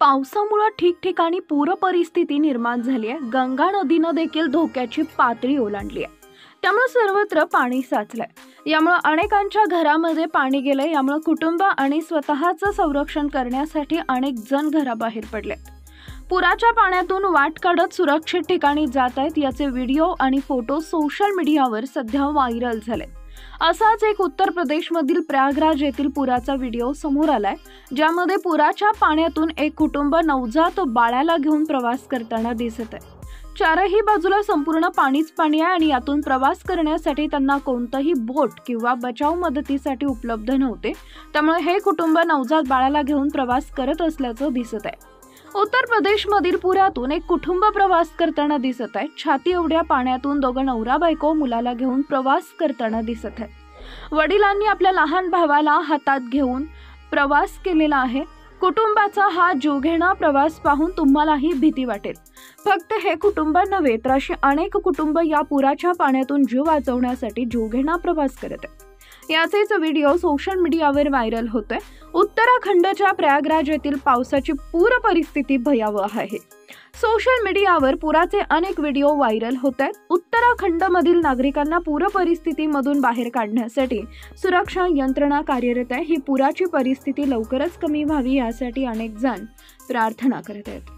पावसामुळे ठिकठिकाणी पूर परिस्थिती निर्माण झाली आहे। गंगा नदीने देखील धोक्याची पातळी ओलांडली आहे। त्यामुळे सर्वत्र पाणी साचलंय। यामुळे अनेकांच्या घरामध्ये पाणी गेलंय। यामुळे कुटुंब आणि स्वतःचं संरक्षण करण्यासाठी अनेक जण घराबाहेर पडलेत। पुराच्या पाण्यातून वाट काढत सुरक्षित ठिकाणी जात आहेत। याचे व्हिडिओ आणि फोटो सोशल मीडियावर सध्या व्हायरल झाले। असाच एक उत्तर प्रदेशमधील प्रयागराज येथील पुराचा व्हिडिओ समोर आलाय, ज्यामध्ये पुराच्या पाण्यातून एक कुटुंब नवजात बाळाला घेऊन प्रवास करताना दिसत आहे। चारही बाजूला संपूर्ण पाणीच पाणी आहे आणि यातून प्रवास करण्यासाठी त्यांना कोणताही बोट किंवा बचाव मदतीसाठी उपलब्ध नव्हते। त्यामुळे हे कुटुंब नवजात बाळाला घेऊन प्रवास करत असल्याचं दिसत आहे। उत्तर प्रदेशमधील पुरातून एक कुटुंब प्रवास करताना दिसत आहे। छाती एवढ्या पाण्यातून दोघं नवरा बायको मुलाला घेऊन प्रवास करताना दिसत आहे। वडिलांनी आपल्या लहान भावाला हातात घेऊन प्रवास केलेला आहे। कुटुंबाचा हा जीवघेणा प्रवास पाहून तुम्हालाही भीती वाटेल। फक्त हे कुटुंब नव्हे तर अशी अनेक कुटुंब या पुराच्या पाण्यातून जीव वाचवण्यासाठी जीवघेणा प्रवास करत आहेत। याचेच व्हिडिओ सोशल मीडियावर व्हायरल होतोय। उत्तराखंडच्या प्रयागराज येथील पावसाची पूर परिस्थिती भयावह आहे। सोशल मीडियावर पुराचे अनेक व्हिडिओ व्हायरल होत आहेत। उत्तराखंडमधील नागरिकांना पूर परिस्थितीमधून बाहेर काढण्यासाठी सुरक्षा यंत्रणा कार्यरत आहे। ही पुराची परिस्थिती लवकरच कमी व्हावी यासाठी अनेक जण प्रार्थना करत आहेत।